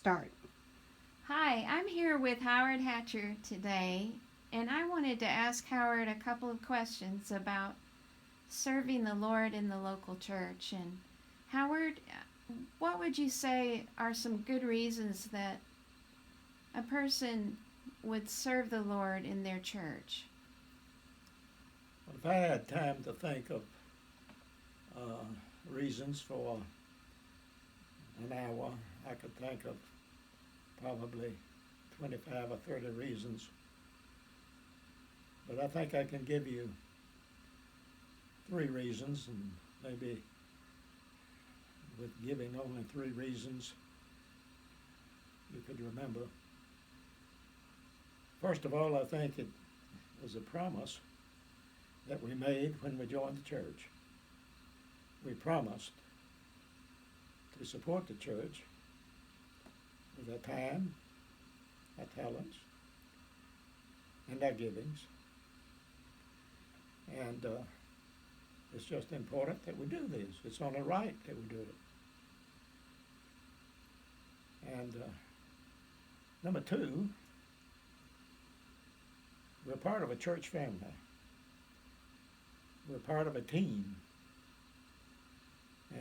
start. Hi, I'm here with Howard Hatcher today, and I wanted to ask Howard a couple of questions about serving the Lord in the local church. And Howard, what would you say are some good reasons that a person would serve the Lord in their church? If I had time to think of uh, reasons for an hour, I could think of probably 25 or 30 reasons. But I think I can give you 3 reasons, and maybe with giving only 3 reasons, you could remember. First of all, I think it was a promise that we made when we joined the church. We promised to support the church with our time, our talents, and our givings. And it's just important that we do this. It's only right that we do it. And number 2, we're part of a church family. We're part of a team.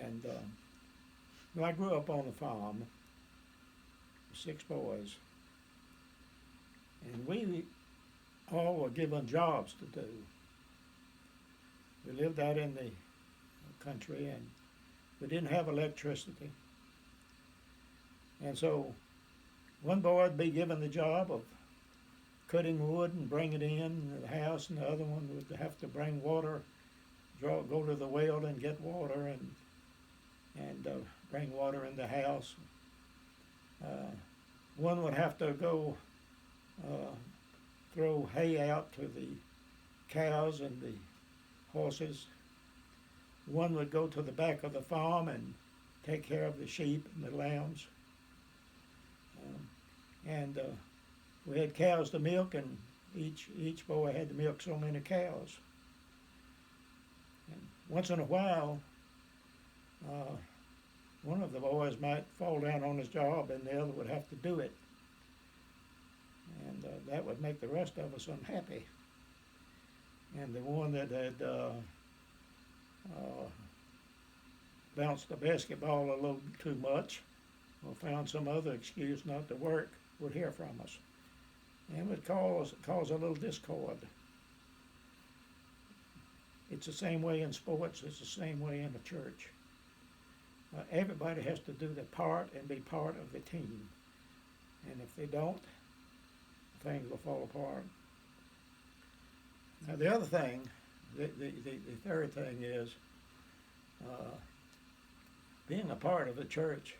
And I grew up on a farm with 6 boys. And we all were given jobs to do. We lived out in the country and we didn't have electricity. And so one boy would be given the job of cutting wood and bring it in the house, and the other one would have to bring water, go to the well and get water and bring water in the house. One would have to go throw hay out to the cows and the horses. One would go to the back of the farm and take care of the sheep and the lambs. And we had cows to milk, and each boy had to milk so many cows. And once in a while, one of the boys might fall down on his job and the other would have to do it. And that would make the rest of us unhappy. And the one that had bounced the basketball a little too much or found some other excuse not to work would hear from us. And would cause a little discord. It's the same way in sports, it's the same way in the church. Everybody has to do their part and be part of the team. And if they don't, things will fall apart. Now the other thing, the third thing is being a part of the church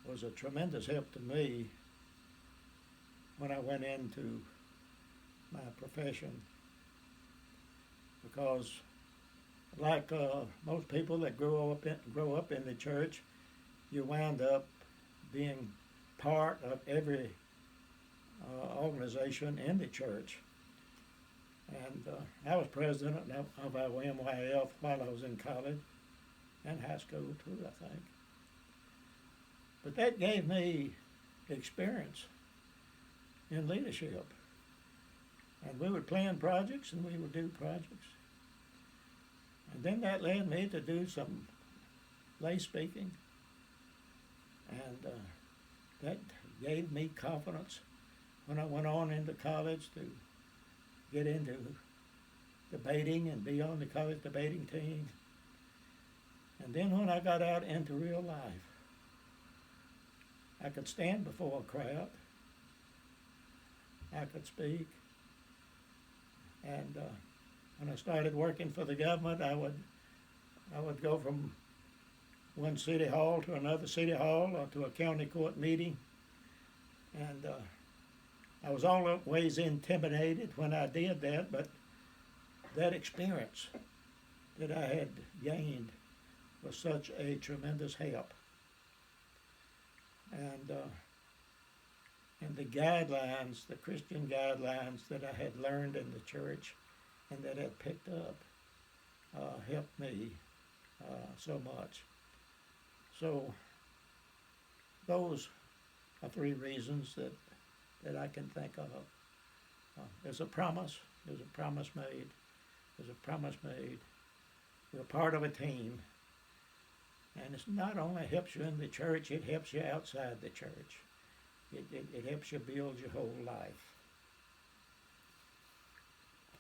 was a tremendous help to me when I went into my profession, because like most people that grow up in the church, you wind up being part of every organization in the church. And I was president of our MYF while I was in college and high school too, I think. But that gave me experience in leadership. And we would plan projects and we would do projects. And then that led me to do some lay speaking. And that gave me confidence when I went on into college to get into debating and be on the college debating team. And then when I got out into real life, I could stand before a crowd. I could speak. And when I started working for the government, I would go from one city hall to another city hall or to a county court meeting. And I was always intimidated when I did that, but that experience that I had gained was such a tremendous help. And the guidelines, the Christian guidelines that I had learned in the church and that I had picked up helped me so much. So those are three reasons that I can think of. There's a promise. There's a promise made. There's a promise made. We're part of a team. And it's not only helps you in the church, it helps you outside the church. It helps you build your whole life.